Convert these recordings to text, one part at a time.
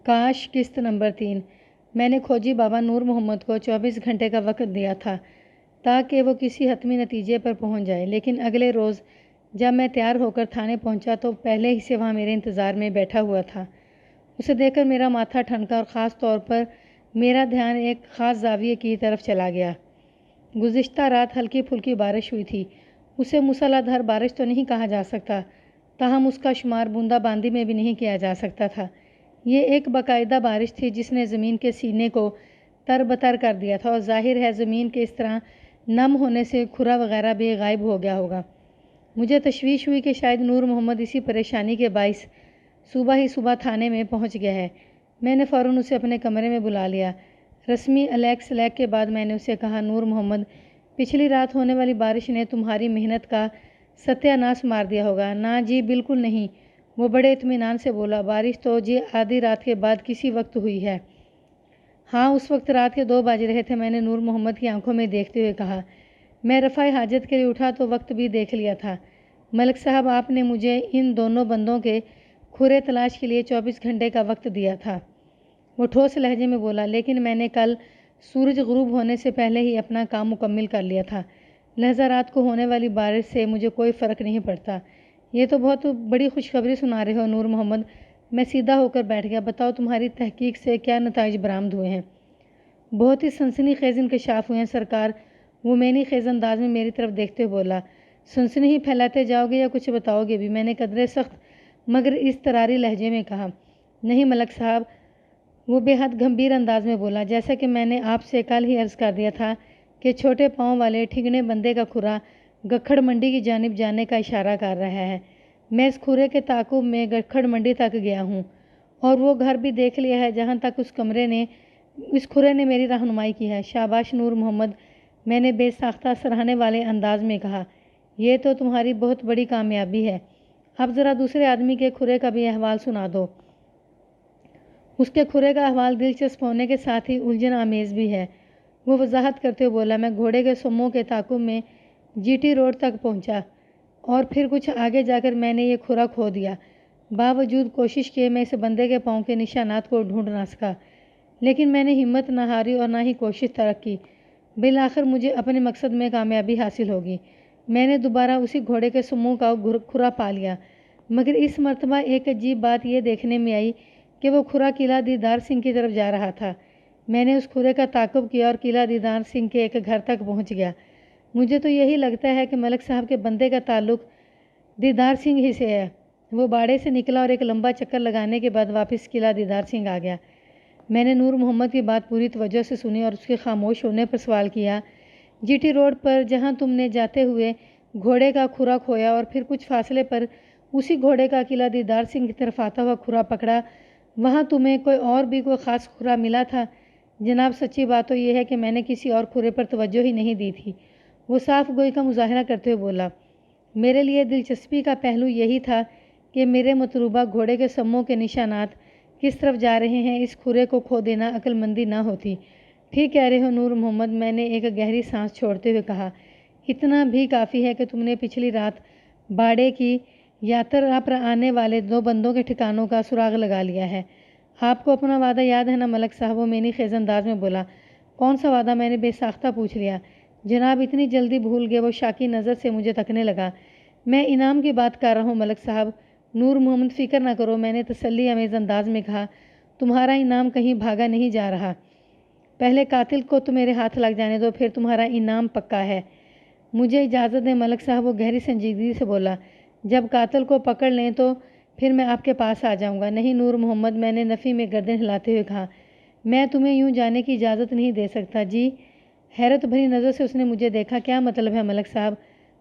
کاش قسط نمبر 3۔ میں نے کھوجی بابا نور محمد کو 24 گھنٹے کا وقت دیا تھا تاکہ وہ کسی حتمی نتیجے پر پہنچ جائے، لیکن اگلے روز جب میں تیار ہو کر تھانے پہنچا تو پہلے ہی سے وہاں میرے انتظار میں بیٹھا ہوا تھا۔ اسے دیکھ کر میرا ماتھا ٹھنکا اور خاص طور پر میرا دھیان ایک خاص زاویے کی طرف چلا گیا۔ گزشتہ رات ہلکی پھلکی بارش ہوئی تھی۔ اسے موسلا دھار بارش تو نہیں کہا جا سکتا، تاہم اس کا شمار بوندا باندی میں بھی نہیں کیا جا سکتا تھا۔ یہ ایک باقاعدہ بارش تھی جس نے زمین کے سینے کو تر بتر کر دیا تھا، اور ظاہر ہے زمین کے اس طرح نم ہونے سے کھرا وغیرہ بھی غائب ہو گیا ہوگا۔ مجھے تشویش ہوئی کہ شاید نور محمد اسی پریشانی کے باعث صبح ہی صبح تھانے میں پہنچ گیا ہے۔ میں نے فوراً اسے اپنے کمرے میں بلا لیا۔ رسمی الیک سلیک کے بعد میں نے اسے کہا، نور محمد، پچھلی رات ہونے والی بارش نے تمہاری محنت کا ستیہ ناش مار دیا ہوگا۔ نا جی بالکل نہیں، وہ بڑے اطمینان سے بولا۔ بارش تو جی آدھی رات کے بعد کسی وقت ہوئی ہے۔ ہاں، اس وقت رات کے 2 بج رہے تھے، میں نے نور محمد کی آنکھوں میں دیکھتے ہوئے کہا۔ میں رفع حاجت کے لیے اٹھا تو وقت بھی دیکھ لیا تھا۔ ملک صاحب، آپ نے مجھے ان دونوں بندوں کے کھرے تلاش کے لیے 24 گھنٹے کا وقت دیا تھا، وہ ٹھوس لہجے میں بولا، لیکن میں نے کل سورج غروب ہونے سے پہلے ہی اپنا کام مکمل کر لیا تھا، لہذا رات کو ہونے والی بارش سے مجھے کوئی فرق نہیں پڑتا۔ یہ تو بہت بڑی خوشخبری سنا رہے ہو نور محمد۔ میں سیدھا ہو کر بیٹھ گیا۔ بتاؤ، تمہاری تحقیق سے کیا نتائج برآمد ہوئے ہیں؟ بہت ہی سنسنی خیز انکشاف ہوئے ہیں سرکار، وہ مینی خیز انداز میں میری طرف دیکھتے ہوئے بولا۔ سنسنی ہی پھیلاتے جاؤ گے یا کچھ بتاؤ گے بھی؟ میں نے قدرے سخت مگر اضطراری لہجے میں کہا۔ نہیں ملک صاحب، وہ بے حد گمبھیر انداز میں بولا، جیسا کہ میں نے آپ سے کل ہی عرض کر دیا تھا کہ چھوٹے پاؤں والے ٹھگنے بندے کا کھرا گکھڑ منڈی کی جانب جانے کا اشارہ کر رہا ہے۔ میں اس کھرے کے تعاقب میں گکھڑ منڈی تک گیا ہوں اور وہ گھر بھی دیکھ لیا ہے جہاں تک اس کھرے نے میری رہنمائی کی ہے۔ شاباش نور محمد، میں نے بے ساختہ سراہنے والے انداز میں کہا، یہ تو تمہاری بہت بڑی کامیابی ہے۔ اب ذرا دوسرے آدمی کے کھرے کا بھی احوال سنا دو۔ اس کے کھرے کا احوال دلچسپ ہونے کے ساتھ ہی الجھن آمیز بھی ہے، وہ وضاحت کرتے ہوئے بولا۔ میں گھوڑے کے سموں کے تعاقب میں جی ٹی روڈ تک پہنچا اور پھر کچھ آگے جا کر میں نے یہ کھرا کھو دیا۔ باوجود کوشش کیے میں اس بندے کے پاؤں کے نشانات کو ڈھونڈ نہ سکا، لیکن میں نے ہمت نہ ہاری اور نہ ہی کوشش ترک کی۔ بالآخر مجھے اپنے مقصد میں کامیابی حاصل ہوگی۔ میں نے دوبارہ اسی گھوڑے کے سموں کا کھرا پا لیا، مگر اس مرتبہ ایک عجیب بات یہ دیکھنے میں آئی کہ وہ کھرا قلعہ دیدار سنگھ کی طرف جا رہا تھا۔ میں نے اس کھرے کا تعاقب کیا اور قلعہ دیدار سنگھ کے ایک گھر تک پہنچ گیا۔ مجھے تو یہی لگتا ہے کہ ملک صاحب کے بندے کا تعلق دیدار سنگھ ہی سے ہے۔ وہ باڑے سے نکلا اور ایک لمبا چکر لگانے کے بعد واپس قلعہ دیدار سنگھ آ گیا۔ میں نے نور محمد کی بات پوری توجہ سے سنی اور اس کے خاموش ہونے پر سوال کیا، جی ٹی روڈ پر جہاں تم نے جاتے ہوئے گھوڑے کا کھرا کھویا اور پھر کچھ فاصلے پر اسی گھوڑے کا قلعہ دیدار سنگھ کی طرف آتا ہوا کھرا پکڑا، وہاں تمہیں کوئی خاص کھرا ملا تھا؟ جناب، سچی بات تو یہ ہے کہ میں نے کسی اور کھرے پر توجہ ہی نہیں دی تھی، وہ صاف گوئی کا مظاہرہ کرتے ہوئے بولا۔ میرے لیے دلچسپی کا پہلو یہی تھا کہ میرے مطلوبہ گھوڑے کے سموں کے نشانات کس طرف جا رہے ہیں۔ اس کھرے کو کھو دینا عقل مندی نہ ہوتی۔ ٹھیک کہہ رہے ہو نور محمد، میں نے ایک گہری سانس چھوڑتے ہوئے کہا۔ اتنا بھی کافی ہے کہ تم نے پچھلی رات باڑے کی یاترا پر آنے والے 2 بندوں کے ٹھکانوں کا سراغ لگا لیا ہے۔ آپ کو اپنا وعدہ یاد ہے نا ملک صاحب؟ وہ مینی خیز انداز میں بولا۔ کون سا وعدہ؟ میں نے بے ساختہ پوچھ لیا۔ جناب اتنی جلدی بھول گئے؟ وہ شاکی نظر سے مجھے تکنے لگا۔ میں انعام کی بات کر رہا ہوں ملک صاحب۔ نور محمد، فکر نہ کرو، میں نے تسلی آمیز انداز میں کہا، تمہارا انعام کہیں بھاگا نہیں جا رہا۔ پہلے قاتل کو تو میرے ہاتھ لگ جانے دو، پھر تمہارا انعام پکا ہے۔ مجھے اجازت دیں ملک صاحب، وہ گہری سنجیدگی سے بولا۔ جب قاتل کو پکڑ لیں تو پھر میں آپ کے پاس آ جاؤں گا۔ نہیں نور محمد، میں نے نفی میں گردن ہلاتے ہوئے کہا، میں تمہیں یوں جانے کی اجازت نہیں دے سکتا۔ جی؟ حیرت بھری نظر سے اس نے مجھے دیکھا۔ کیا مطلب ہے ملک صاحب؟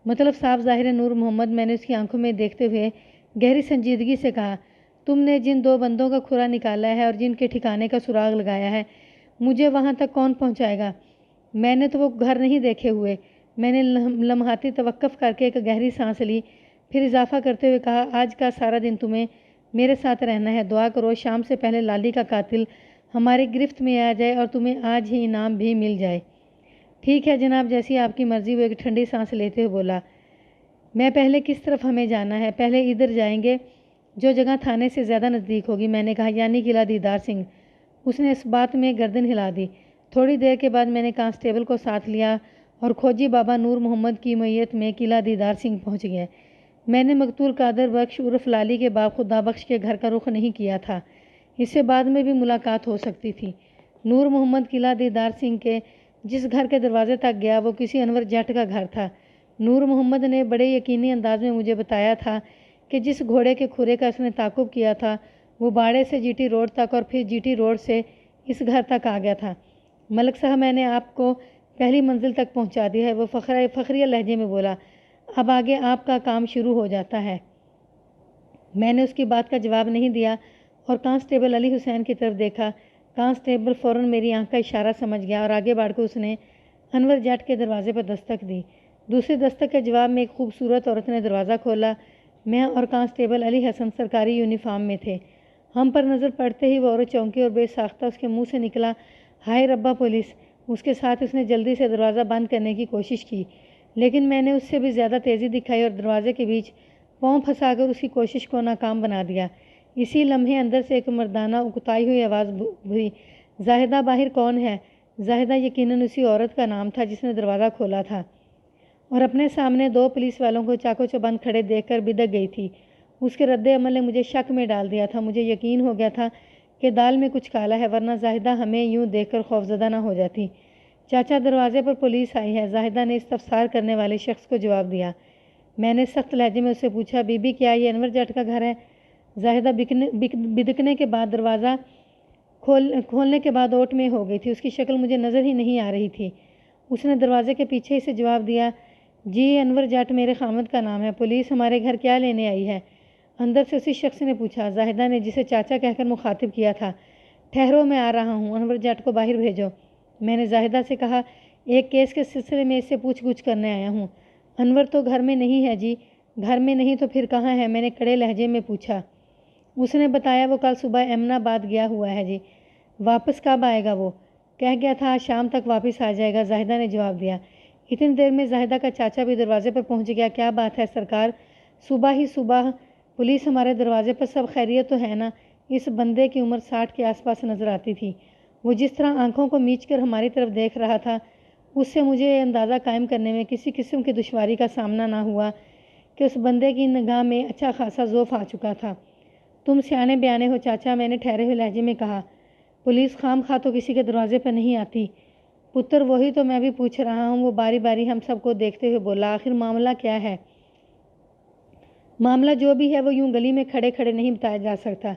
مطلب صاف ظاہر ہے نور محمد، میں نے اس کی آنکھوں میں دیکھتے ہوئے گہری سنجیدگی سے کہا، تم نے جن 2 بندوں کا کھرا نکالا ہے اور جن کے ٹھکانے کا سراغ لگایا ہے، مجھے وہاں تک کون پہنچائے گا؟ میں نے تو وہ گھر نہیں دیکھے ہوئے۔ میں نے لمحاتی توقف کر کے ایک گہری سانس لی، پھر اضافہ کرتے ہوئے کہا، آج کا سارا دن تمہیں میرے ساتھ رہنا ہے۔ دعا کرو شام سے پہلے لالی کا قاتل ہماری گرفت میں آ جائے اور تمہیں آج ہی انعام بھی مل جائے۔ ٹھیک ہے جناب، جیسی آپ کی مرضی۔ وہ ایک ٹھنڈی سانس لیتے ہوئے بولا۔ میں پہلے کس طرف ہمیں جانا ہے؟ پہلے ادھر جائیں گے، جو جگہ تھانے سے زیادہ نزدیک ہوگی۔ میں نے کہا یعنی قلعہ دیدار سنگھ۔ اس نے اس بات میں گردن ہلا دی۔ تھوڑی دیر کے بعد میں نے کانسٹیبل کو ساتھ لیا اور کھوجی بابا نور محمد کی معیت میں قلعہ دیدار سنگھ پہنچ گئے۔ میں نے مقتول قادر بخش عرف لالی کے باپ خدا بخش کے گھر کا رخ نہیں کیا تھا، اس سے بعد میں بھی ملاقات ہو سکتی تھی۔ نور محمد قلعہ دیدار سنگھ کے جس گھر کے دروازے تک گیا وہ کسی انور جٹ کا گھر تھا۔ نور محمد نے بڑے یقینی انداز میں مجھے بتایا تھا کہ جس گھوڑے کے کھرے کا اس نے تعاقب کیا تھا وہ باڑے سے جی ٹی روڈ تک اور پھر جی ٹی روڈ سے اس گھر تک آ گیا تھا۔ ملک صاحب میں نے آپ کو پہلی منزل تک پہنچا دیا ہے، وہ فخریہ لہجے میں بولا۔ اب آگے آپ کا کام شروع ہو جاتا ہے۔ میں نے اس کی بات کا جواب نہیں دیا اور کانسٹیبل علی حسین کی طرف دیکھا۔ کانسٹیبل فوراً میری آنکھ کا اشارہ سمجھ گیا اور آگے بڑھ کر اس نے انور جٹ کے دروازے پر دستک دی۔ دوسری دستک کے جواب میں ایک خوبصورت عورت نے دروازہ کھولا۔ میں اور کانسٹیبل علی حسن سرکاری یونیفارم میں تھے۔ ہم پر نظر پڑتے ہی وہ عورت چونکی اور بے ساختہ اس کے منہ سے نکلا، ہائے ربا پولیس! اس کے ساتھ اس نے جلدی سے دروازہ بند کرنے کی کوشش کی، لیکن میں نے اس سے بھی زیادہ تیزی دکھائی اور دروازے کے بیچ پاؤں پھنسا کر اس کی کوشش کو ناکام بنا دیا۔ اسی لمحے اندر سے ایک مردانہ اکتائی ہوئی آواز بھری، زاہدہ باہر کون ہے؟ زاہدہ یقیناً اسی عورت کا نام تھا جس نے دروازہ کھولا تھا اور اپنے سامنے دو پولیس والوں کو چاقو چوبند کھڑے دیکھ کر بدک گئی تھی۔ اس کے رد عمل نے مجھے شک میں ڈال دیا تھا۔ مجھے یقین ہو گیا تھا کہ دال میں کچھ کالا ہے، ورنہ زاہدہ ہمیں یوں دیکھ کر خوفزدہ نہ ہو جاتی۔ چاچا دروازے پر پولیس آئی ہے، زاہدہ نے استفسار کرنے والے شخص کو جواب دیا۔ میں نے سخت لہجے میں اس سے پوچھا، بی بی کیا یہ انور جٹ کا گھر ہے؟ زاہدہ بدکنے کے بعد دروازہ کھولنے کے بعد اوٹ میں ہو گئی تھی، اس کی شکل مجھے نظر ہی نہیں آ رہی تھی۔ اس نے دروازے کے پیچھے ہی سے جواب دیا، جی انور جٹ میرے خامد کا نام ہے، پولیس ہمارے گھر کیا لینے آئی ہے؟ اندر سے اسی شخص نے پوچھا۔ زاہدہ نے جسے چاچا کہہ کر مخاطب کیا تھا، ٹھہرو میں آ رہا ہوں، انور جٹ کو باہر بھیجو۔ میں نے زاہدہ سے کہا، ایک کیس کے سلسلے میں اس سے پوچھ گچھ کرنے آیا ہوں۔ انور تو گھر میں نہیں ہے جی۔ گھر میں نہیں تو پھر کہاں ہے؟ میں نے کڑے لہجے میں پوچھا۔ اس نے بتایا وہ کل صبح ایمن آباد گیا ہوا ہے جی۔ واپس کب آئے گا وہ؟ کہہ گیا تھا آج شام تک واپس آ جائے گا، زاہدہ نے جواب دیا۔ اتنی دیر میں زاہدہ کا چاچا بھی دروازے پر پہنچ گیا۔ کیا بات ہے سرکار؟ صبح ہی صبح پولیس ہمارے دروازے پر، سب خیریت تو ہے نا؟ اس بندے کی عمر 60 کے آس پاس نظر آتی تھی۔ وہ جس طرح آنکھوں کو میچ کر ہماری طرف دیکھ رہا تھا، اس سے مجھے یہ اندازہ قائم کرنے میں کسی قسم کی دشواری کا سامنا نہ ہوا کہ اس بندے کی نگاہ میں اچھا خاصا ذوف آ چکا تھا۔ تم سیانے بیانے ہو چاچا، میں نے ٹھہرے ہوئے لہجے میں کہا۔ پولیس خام خواہ تو کسی کے دروازے پر نہیں آتی پتر، وہی تو میں بھی پوچھ رہا ہوں۔ وہ باری باری ہم سب کو دیکھتے ہوئے بولا، آخر معاملہ کیا ہے؟ معاملہ جو بھی ہے وہ یوں گلی میں کھڑے کھڑے نہیں بتایا جا سکتا۔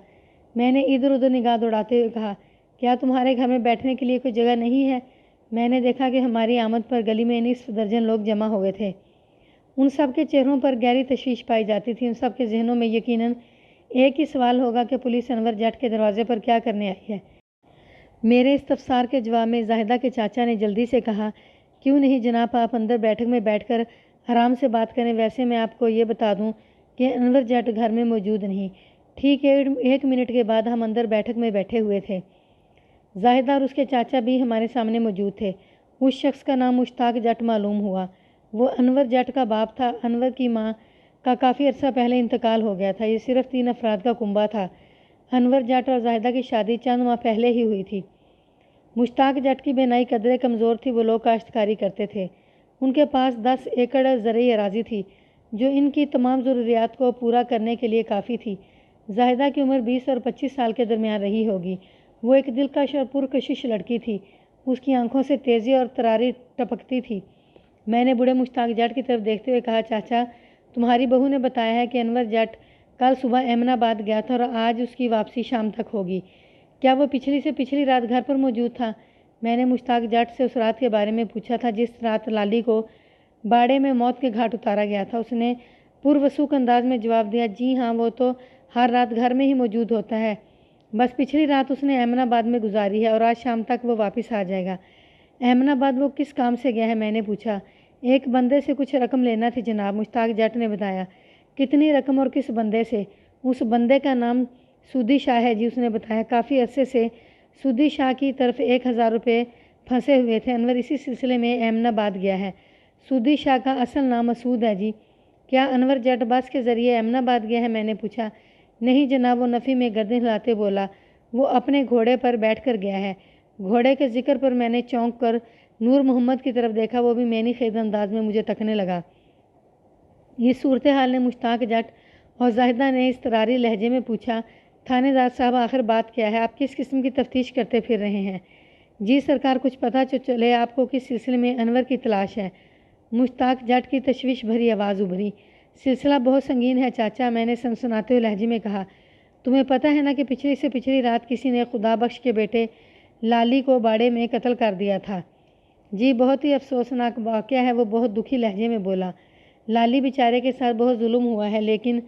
میں نے ادھر ادھر نگاہ دوڑاتے ہوئے کہا، کیا تمہارے گھر میں بیٹھنے کے لیے کوئی جگہ نہیں ہے؟ میں نے دیکھا کہ ہماری آمد پر گلی میں نصف درجن لوگ جمع ہوئے تھے۔ ان سب کے چہروں پر گہری تشویش پائی جاتی تھی۔ ان سب کے ذہنوں میں یقیناً ایک ہی سوال ہوگا کہ پولیس انور جٹ کے دروازے پر کیا کرنے آئی ہے۔ میرے استفسار کے جواب میں زاہدہ کے چاچا نے جلدی سے کہا، کیوں نہیں جناب، آپ اندر بیٹھک میں بیٹھ کر آرام سے بات کریں۔ ویسے میں آپ کو یہ بتا دوں کہ انور جٹ گھر میں موجود نہیں۔ ٹھیک 1 منٹ کے بعد ہم اندر بیٹھک میں بیٹھے ہوئے تھے۔ زاہدہ اور اس کے چاچا بھی ہمارے سامنے موجود تھے۔ اس شخص کا نام مشتاق جٹ معلوم ہوا۔ وہ انور جٹ کا باپ تھا۔ انور کی ماں کا کافی عرصہ پہلے انتقال ہو گیا تھا۔ یہ صرف 3 افراد کا کنبہ تھا۔ انور جٹ اور زاہدہ کی شادی چند ماہ پہلے ہی ہوئی تھی۔ مشتاق جٹ کی بینائی قدرے کمزور تھی۔ وہ لوگ کاشتکاری کرتے تھے۔ ان کے پاس 10 ایکڑ زرعی اراضی تھی جو ان کی تمام ضروریات کو پورا کرنے کے لیے کافی تھی۔ زاہدہ کی عمر 20 اور 25 سال کے درمیان رہی ہوگی۔ وہ ایک دلکش اور پرکشش لڑکی تھی۔ اس کی آنکھوں سے تیزی اور تراری ٹپکتی تھی۔ میں نے بوڑھے مشتاق جٹ کی طرف دیکھتے ہوئے کہا، چاچا تمہاری بہو نے بتایا ہے کہ انور جٹ کل صبح ایمن آباد گیا تھا اور آج اس کی واپسی شام تک ہوگی۔ کیا وہ پچھلی سے پچھلی رات گھر پر موجود تھا؟ میں نے مشتاق جٹ سے اس رات کے بارے میں پوچھا تھا جس رات لالی کو باڑے میں موت کے گھاٹ اتارا گیا تھا۔ اس نے پروسوک انداز میں جواب دیا، جی ہاں، وہ تو ہر رات گھر میں ہی موجود ہوتا ہے، بس پچھلی رات اس نے ایمن آباد میں گزاری ہے اور آج شام تک وہ واپس آ جائے گا۔ ایمن آباد وہ کس کام سے گیا ہے؟ میں نے پوچھا۔ ایک بندے سے کچھ رقم لینا تھی جناب، مشتاق جٹ نے بتایا۔ کتنی رقم اور کس بندے سے؟ اس بندے کا نام سودی شاہ ہے جی، اس نے بتایا۔ کافی عرصے سے سودی شاہ کی طرف 1000 روپے پھنسے ہوئے تھے۔ انور اسی سلسلے میں ایمن آباد گیا ہے۔ سودی شاہ کا اصل نام مسعود ہے جی۔ کیا انور جٹ بس کے ذریعے ایمن آباد گیا ہے؟ میں نے پوچھا۔ نہیں جناب، وہ نفی میں گردن ہلاتے بولا، وہ اپنے گھوڑے پر بیٹھ کر گیا ہے۔ گھوڑے کے ذکر پر میں نے چونک کر نور محمد کی طرف دیکھا، وہ بھی مینی خیز انداز میں مجھے تکنے لگا۔ اس صورتحال نے مشتاق جٹ اور زاہدہ نے اضطراری لہجے میں پوچھا، تھانے دار صاحب آخر بات کیا ہے؟ آپ کس قسم کی تفتیش کرتے پھر رہے ہیں؟ جی سرکار، کچھ پتہ چلے آپ کو کس سلسلے میں انور کی تلاش ہے؟ مشتاق جٹ کی تشویش بھری آواز ابھری۔ سلسلہ بہت سنگین ہے چاچا، میں نے سنسناتے ہوئے لہجے میں کہا۔ تمہیں پتہ ہے نا کہ پچھلی سے پچھلی رات کسی نے خدا بخش کے بیٹے لالی کو باڑے میں قتل کر دیا تھا۔ جی بہت ہی افسوسناک واقعہ ہے، وہ بہت دکھی لہجے میں بولا۔ لالی بیچارے کے ساتھ بہت ظلم ہوا ہے، لیکن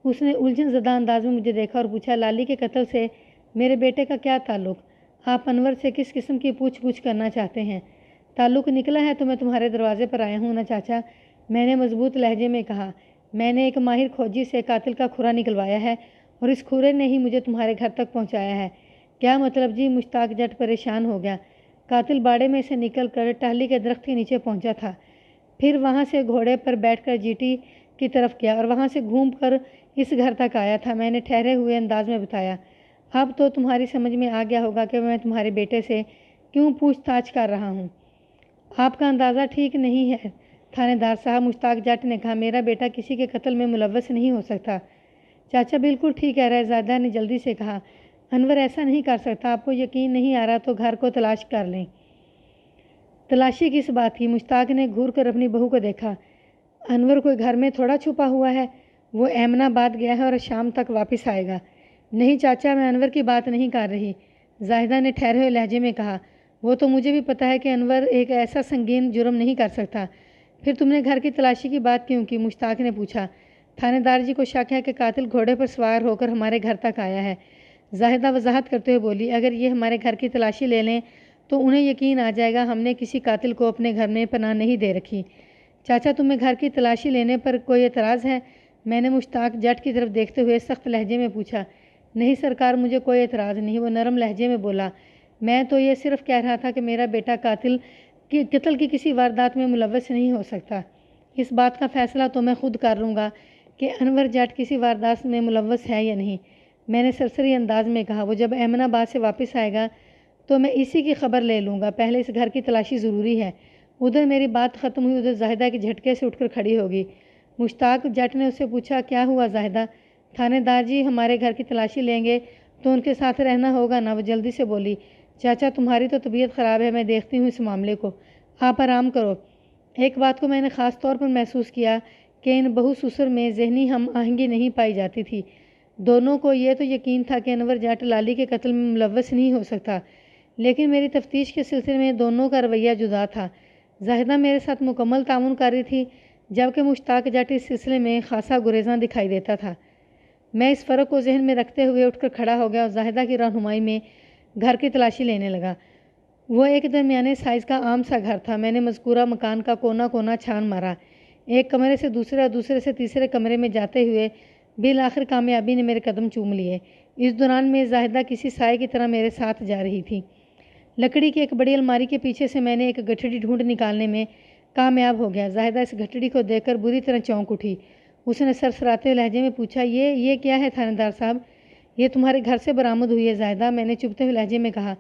اس نے الجھن زدہ انداز میں مجھے دیکھا اور پوچھا، لالی کے قتل سے میرے بیٹے کا کیا تعلق؟ آپ انور سے کس قسم کی پوچھ گچھ کرنا چاہتے ہیں؟ تعلق نکلا ہے تو میں تمہارے دروازے پر آیا ہوں نا چاچا، میں نے مضبوط لہجے میں کہا۔ میں نے ایک ماہر کھوجی سے قاتل کا کھرا نکلوایا ہے اور اس کھرے نے ہی مجھے تمہارے گھر تک پہنچایا ہے۔ کیا مطلب جی؟ مشتاق جٹ پریشان ہو گیا۔ قاتل باڑے میں سے نکل کر ٹہلی کے درخت کے نیچے پہنچا تھا، پھر وہاں سے گھوڑے پر بیٹھ کر جیٹی کی طرف گیا اور وہاں سے گھوم کر اس گھر تک آیا تھا، میں نے ٹھہرے ہوئے انداز میں بتایا۔ اب تو تمہاری سمجھ میں آ گیا ہوگا کہ میں تمہارے بیٹے سے کیوں پوچھ تاچھ کر رہا ہوں۔ آپ کا اندازہ ٹھیک نہیں ہے تھانے دار صاحب، مشتاق جٹ نے کہا۔ میرا بیٹا کسی کے قتل میں ملوث نہیں ہو سکتا۔ چاچا بالکل ٹھیک کہہ رہا ہے، زاہدہ نے جلدی سے کہا۔ انور ایسا نہیں کر سکتا، آپ کو یقین نہیں آ رہا تو گھر کو تلاش کر لیں۔ تلاشی کس بات کی؟ مشتاق نے گھور کر اپنی بہو کو دیکھا۔ انور کوئی گھر میں تھوڑا چھپا ہوا ہے، وہ ایمن آباد گیا ہے اور شام تک واپس آئے گا۔ نہیں چاچا، میں انور کی بات نہیں کر رہی، زاہدہ نے ٹھہرے ہوئے لہجے میں کہا۔ وہ تو مجھے بھی پتہ ہے کہ انور ایک ایسا سنگین جرم نہیں کر سکتا، پھر تم نے گھر کی تلاشی کی بات کیوں کی؟ مشتاق نے پوچھا۔ تھانے دار جی کو شک ہے کہ قاتل گھوڑے پر سوار ہو کر ہمارے گھر تک آیا ہے، زاہدہ وضاحت کرتے ہوئے بولی۔ اگر یہ ہمارے گھر کی تلاشی لے لیں تو انہیں یقین آ جائے گا ہم نے کسی قاتل کو اپنے گھر میں پناہ نہیں دے رکھی۔ چاچا تمہیں گھر کی تلاشی لینے پر کوئی اعتراض ہے؟ میں نے مشتاق جٹ کی طرف دیکھتے ہوئے سخت لہجے میں پوچھا۔ نہیں سرکار، مجھے کوئی اعتراض نہیں، وہ نرم لہجے میں بولا۔ میں تو یہ صرف کہہ رہا تھا کہ میرا بیٹا قتل کی کسی واردات میں ملوث نہیں ہو سکتا۔ اس بات کا فیصلہ تو میں خود کر لوں گا کہ انور جٹ کسی واردات میں ملوث ہے یا نہیں، میں نے سرسری انداز میں کہا۔ وہ جب ایمن آباد سے واپس آئے گا تو میں اسی کی خبر لے لوں گا، پہلے اس گھر کی تلاشی ضروری ہے۔ ادھر میری بات ختم ہوئی، ادھر زاہدہ کے جھٹکے سے اٹھ کر کھڑی ہوگی۔ مشتاق جٹ نے اس سے پوچھا، کیا ہوا زاہدہ؟ تھانے دار جی ہمارے گھر کی تلاشی لیں گے تو ان کے ساتھ رہنا ہوگا نا؟ وہ جلدی سے بولی۔ چاچا تمہاری تو طبیعت خراب ہے، میں دیکھتی ہوں اس معاملے کو، آپ آرام کرو۔ ایک بات کو میں نے خاص طور پر محسوس کیا کہ ان بہو سسر میں ذہنی ہم آہنگی نہیں پائی جاتی تھی۔ دونوں کو یہ تو یقین تھا کہ انور جٹ لالی کے قتل میں ملوث نہیں ہو سکتا، لیکن میری تفتیش کے سلسلے میں دونوں کا رویہ جدا تھا۔ زاہدہ میرے ساتھ مکمل تعاون کر رہی تھی، جبکہ مشتاق جٹ اس سلسلے میں خاصا گریزاں دکھائی دیتا تھا۔ میں اس فرق کو ذہن میں رکھتے ہوئے اٹھ کر کھڑا ہو گیا اور زاہدہ کی رہنمائی میں گھر کی تلاشی لینے لگا۔ وہ ایک درمیانے سائز کا عام سا گھر تھا۔ میں نے مذکورہ مکان کا کونا کونا چھان مارا، ایک کمرے سے دوسرے اور دوسرے سے تیسرے کمرے میں جاتے ہوئے بالآخر کامیابی نے میرے قدم چوم لیے۔ اس دوران میں زاہدہ کسی سائے کی طرح میرے ساتھ جا رہی تھی۔ لکڑی کی ایک بڑی الماری کے پیچھے سے میں نے ایک گٹھڑی ڈھونڈ نکالنے میں کامیاب ہو گیا۔ زاہدہ اس گٹھڑی کو دیکھ کر بری طرح چونک اٹھی۔ اس نے سرسراتے ہوئے لہجے میں پوچھا، یہ کیا ہے تھانے دار صاحب؟ یہ تمہارے گھر سے برآمد ہوئی ہے زاہدہ، میں نے چبھتے ہوئے لہجے میں کہا۔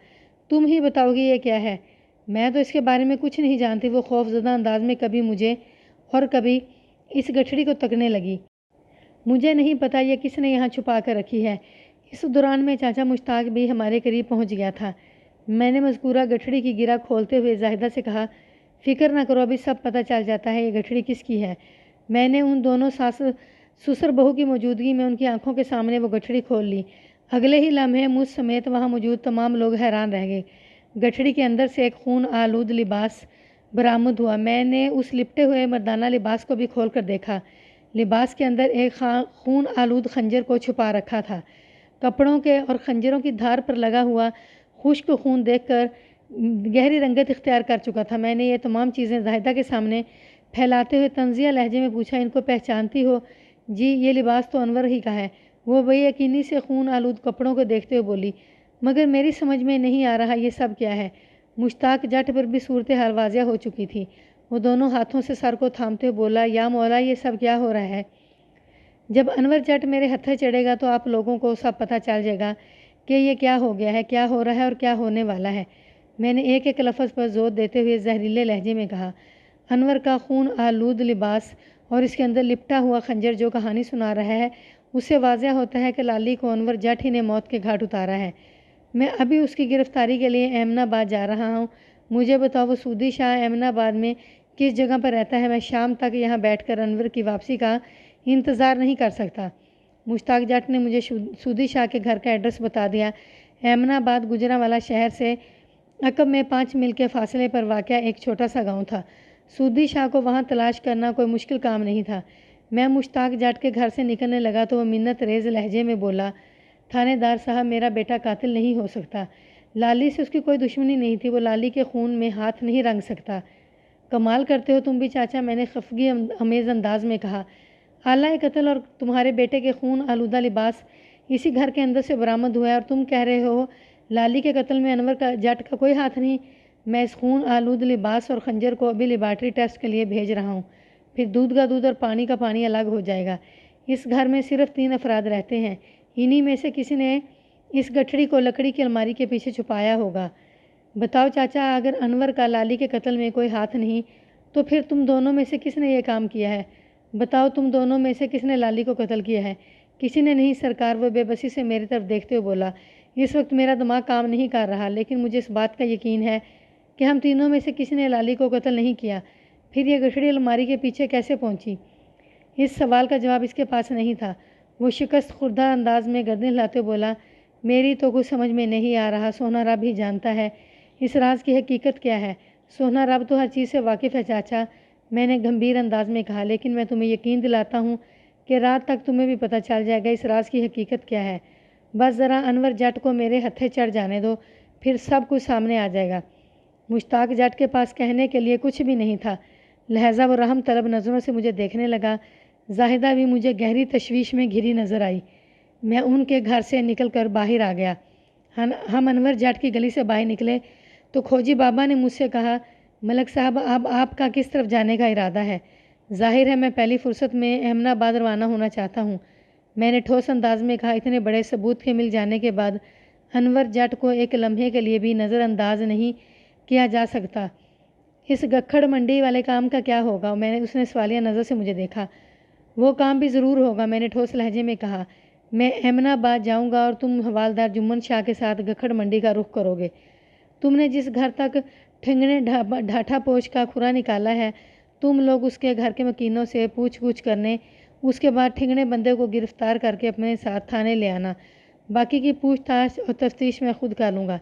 تم ہی بتاؤ گی یہ کیا ہے؟ میں تو اس کے بارے میں کچھ نہیں جانتی، وہ خوف زدہ انداز میں کبھی مجھے اور کبھی اس گٹھڑی کو تکنے لگی۔ مجھے نہیں پتا یہ کس نے یہاں چھپا کر رکھی ہے۔ اس دوران میں چاچا مشتاق بھی ہمارے قریب پہنچ گیا تھا۔ میں نے مذکورہ گٹھڑی کی گرہ کھولتے ہوئے زاہدہ سے کہا، فکر نہ کرو، ابھی سب پتہ چل جاتا ہے یہ گٹھڑی کس کی ہے۔ میں نے ان دونوں سسر بہو کی موجودگی میں ان کی آنکھوں کے سامنے وہ گٹھڑی کھول لی۔ اگلے ہی لمحے مجھ سمیت وہاں موجود تمام لوگ حیران رہ گئے۔ گٹھڑی کے اندر سے ایک خون آلود لباس برآمد ہوا۔ میں نے اس لپٹے ہوئے مردانہ لباس کو بھی کھول کر دیکھا۔ لباس کے اندر ایک خون آلود خنجر کو چھپا رکھا تھا۔ کپڑوں کے اور خنجروں کی دھار پر لگا ہوا خشک خون دیکھ کر گہری رنگت اختیار کر چکا تھا۔ میں نے یہ تمام چیزیں زاہدہ کے سامنے پھیلاتے ہوئے طنزیہ لہجے میں پوچھا، ان کو پہچانتی ہو؟ جی، یہ لباس تو انور ہی کا ہے، وہ بے یقینی سے خون آلود کپڑوں کو دیکھتے ہوئے بولی۔ مگر میری سمجھ میں نہیں آ رہا یہ سب کیا ہے۔ مشتاق جٹ پر بھی صورتحال واضح ہو چکی تھی۔ وہ دونوں ہاتھوں سے سر کو تھامتے ہوئے بولا، یا مولا یہ سب کیا ہو رہا ہے؟ جب انور جٹ میرے ہتھے چڑھے گا تو آپ لوگوں کو سب پتہ چل جائے گا کہ یہ کیا ہو گیا ہے، کیا ہو رہا ہے اور کیا ہونے والا ہے۔ میں نے ایک ایک لفظ پر زور دیتے ہوئے زہریلے لہجے میں کہا۔ انور کا خون آلود لباس اور اس کے اندر لپٹا ہوا خنجر جو کہانی سنا رہا ہے، اس سے واضح ہوتا ہے کہ لالی کو انور جٹ ہی نے موت کے گھاٹ اتارا ہے۔ میں ابھی اس کی گرفتاری کے لیے ایمن آباد جا رہا ہوں۔ مجھے بتاؤ وہ سودی شاہ ایمن آباد میں کس جگہ پر رہتا ہے؟ میں شام تک یہاں بیٹھ کر انور کی واپسی کا انتظار نہیں کر سکتا۔ مشتاق جٹ نے مجھے سودی شاہ کے گھر کا ایڈریس بتا دیا۔ ایمن آباد گجرانوالہ شہر سے عقب میں 5 میل کے فاصلے پر واقع ایک چھوٹا سا گاؤں تھا۔ سودی شاہ کو وہاں تلاش کرنا کوئی مشکل کام نہیں تھا۔ میں مشتاق جٹ کے گھر سے نکلنے لگا تو وہ منت ریز لہجے میں بولا، تھانے دار صاحب میرا بیٹا قاتل نہیں ہو سکتا۔ لالی سے اس کی کوئی دشمنی نہیں تھی، وہ لالی کے خون میں ہاتھ نہیں رنگ سکتا۔ کمال کرتے ہو تم بھی چاچا، میں نے خفگی امیز انداز میں کہا۔ آلہ قتل اور تمہارے بیٹے کے خون آلودہ لباس اسی گھر کے اندر سے برآمد ہوا ہے اور تم کہہ رہے ہو لالی کے قتل میں انور کا جٹ کا کوئی ہاتھ نہیں۔ میں اس خون آلود لباس اور خنجر کو ابھی لیبارٹری ٹیسٹ کے لیے بھیج رہا ہوں، پھر دودھ کا دودھ اور پانی کا پانی الگ ہو جائے گا۔ اس گھر میں صرف 3 افراد رہتے ہیں، انہی میں سے کسی نے اس گٹھڑی کو لکڑی کی الماری کے پیچھے چھپایا ہوگا۔ بتاؤ چاچا، اگر انور کا لالی کے قتل میں کوئی ہاتھ نہیں تو پھر تم دونوں میں سے کس نے یہ کام کیا ہے؟ بتاؤ تم دونوں میں سے کس نے لالی کو قتل کیا ہے؟ کسی نے نہیں سرکار، وہ بے بسی سے میری طرف دیکھتے ہوئے بولا۔ اس وقت میرا دماغ کام نہیں کر رہا، لیکن مجھے اس بات کا یقین ہے کہ ہم تینوں میں سے کسی نے لالی کو قتل نہیں کیا۔ پھر یہ گٹھڑی الماری کے پیچھے کیسے پہنچی؟ اس سوال کا جواب اس کے پاس نہیں تھا۔ وہ شکست خوردہ انداز میں گردن ہلاتے بولا، میری تو کچھ سمجھ میں نہیں آ رہا، سونا رب ہی جانتا ہے اس راز کی حقیقت کیا ہے۔ سونا رب تو ہر چیز سے واقف ہے چاچا، میں نے گمبھیر انداز میں کہا، لیکن میں تمہیں یقین دلاتا ہوں کہ رات تک تمہیں بھی پتہ چل جائے گا اس راز کی حقیقت کیا ہے۔ بس ذرا انور جٹ کو میرے ہتھے چڑھ جانے دو، پھر سب کچھ سامنے آ جائے گا۔ مشتاق جٹ کے پاس کہنے کے لیے کچھ بھی نہیں تھا، لہذا وہ رحم طلب نظروں سے مجھے دیکھنے لگا۔ زاہدہ بھی مجھے گہری تشویش میں گھری نظر آئی۔ میں ان کے گھر سے نکل کر باہر آ گیا۔ ہم انور جٹ کی گلی سے باہر نکلے تو کھوجی بابا نے مجھ سے کہا، ملک صاحب اب آپ کا کس طرف جانے کا ارادہ ہے؟ ظاہر ہے میں پہلی فرصت میں ایمن آباد روانہ ہونا چاہتا ہوں، میں نے ٹھوس انداز میں کہا۔ اتنے بڑے ثبوت کے مل جانے کے بعد انور جٹ کو ایک لمحے کے لیے بھی نظر انداز نہیں کیا جا سکتا۔ اس گکھڑ منڈی والے کام کا کیا ہوگا؟ اس نے سوالیہ نظر سے مجھے دیکھا۔ وہ کام بھی ضرور ہوگا، میں نے ٹھوس لہجے میں کہا۔ میں ایمن آباد جاؤں گا اور تم حوالدار جمن شاہ کے ساتھ گکھڑ منڈی کا رخ کرو گے۔ تم نے جس گھر تک ٹھنگنے ڈھاٹا پوچھ کا کھرا نکالا ہے، تم لوگ اس کے گھر کے مکینوں سے پوچھ گچھ کرنے، اس کے بعد ٹھنگنے بندے کو گرفتار کر کے اپنے ساتھ تھانے لے آنا۔ باقی کی پوچھ تاچھ اور تفتیش میں خود کر لوں گا۔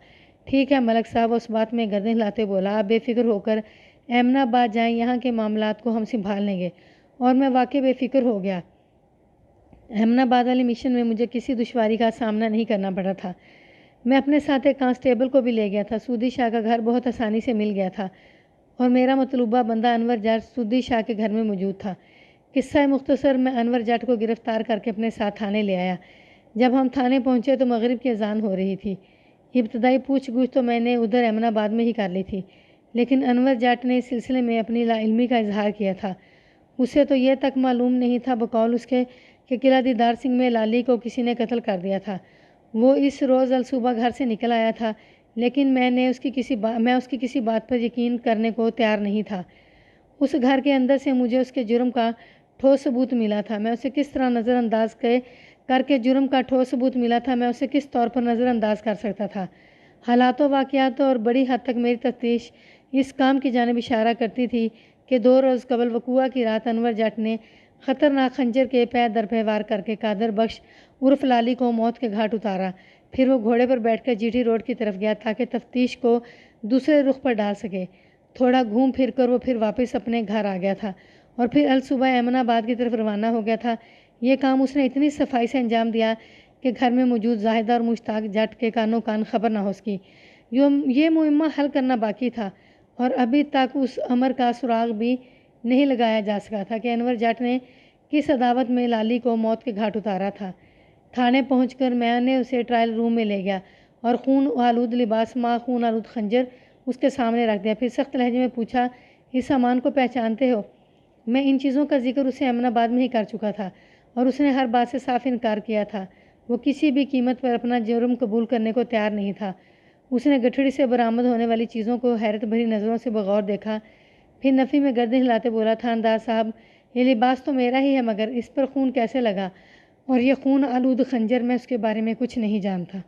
ٹھیک ہے ملک صاحب، اس بات میں گردن ہلاتے بولا، آپ بے فکر ہو کر ایمن آباد جائیں، یہاں کے معاملات کو ہم سنبھال لیں گے۔ اور میں واقعی بے فکر ہو گیا۔ ایمن آباد والی مشن میں مجھے کسی دشواری کا سامنا نہیں کرنا پڑا تھا۔ میں اپنے ساتھ ایک کانسٹیبل کو بھی لے گیا تھا۔ سودی شاہ کا گھر بہت آسانی سے مل گیا تھا اور میرا مطلوبہ بندہ انور جٹ سودی شاہ کے گھر میں موجود تھا۔ قصہ مختصر، میں انور جٹ کو گرفتار کر کے اپنے ساتھ تھانے لے آیا۔ جب ہم تھانے پہنچے تو مغرب کی اذان ہو رہی تھی۔ ابتدائی پوچھ گچھ تو میں نے ادھر ایمن آباد میں ہی کر لی تھی، لیکن انور جٹ نے اس سلسلے میں اپنی لا علمی کا اظہار کیا تھا۔ اسے تو یہ تک معلوم نہیں تھا بقول اس کے کہ قلعہ دیدار سنگھ میں لالی کو کسی نے قتل کر دیا تھا۔ وہ اس روز الصبح گھر سے نکل آیا تھا، لیکن میں اس کی کسی بات پر یقین کرنے کو تیار نہیں تھا۔ اس گھر کے اندر سے مجھے اس کے جرم کا ٹھوس ثبوت ملا تھا۔ میں اسے کس طرح نظر انداز کر کے جرم کا ٹھوس ثبوت ملا تھا، میں اسے کس طور پر نظر انداز کر سکتا تھا؟ حالات و واقعات اور بڑی حد تک میری تفتیش اس کام کی جانب اشارہ کرتی تھی کہ 2 روز قبل وقوعہ کی رات انور جٹ نے خطرناک خنجر کے پے در پہ وار کر کے قادر بخش عرف لالی کو موت کے گھاٹ اتارا۔ پھر وہ گھوڑے پر بیٹھ کر جی ٹی روڈ کی طرف گیا تاکہ تفتیش کو دوسرے رخ پر ڈال سکے۔ تھوڑا گھوم پھر کر وہ پھر واپس اپنے گھر آ گیا تھا اور پھر الصبح ایمن آباد کی طرف روانہ ہو گیا تھا۔ یہ کام اس نے اتنی صفائی سے انجام دیا کہ گھر میں موجود زاہدہ اور مشتاق جٹ کے کانوں کان خبر نہ ہو سکی۔ یہ مہمہ حل کرنا باقی تھا اور ابھی تک اس امر کا سراغ بھی نہیں لگایا جا سکا تھا کہ انور جٹ نے کس عداوت میں لالی کو موت کے گھاٹ اتارا تھا۔ تھانے پہنچ کر میں نے اسے ٹرائل روم میں لے گیا اور خون آلود لباس خون آلود خنجر اس کے سامنے رکھ دیا۔ پھر سخت لہجے میں پوچھا، اس سامان کو پہچانتے ہو؟ میں ان چیزوں کا ذکر اسے ایمن آباد میں ہی کر چکا تھا اور اس نے ہر بات سے صاف انکار کیا تھا۔ وہ کسی بھی قیمت پر اپنا جرم قبول کرنے کو تیار نہیں تھا۔ اس نے گٹھڑی سے برآمد ہونے والی چیزوں کو حیرت بھری نظروں سے بغور دیکھا، پھر نفی میں گردن ہلاتے بولا، تھاندار صاحب، یہ لباس تو میرا ہی ہے، مگر اس پر خون کیسے لگا؟ اور یہ خون آلود خنجر، میں اس کے بارے میں کچھ نہیں جانتا۔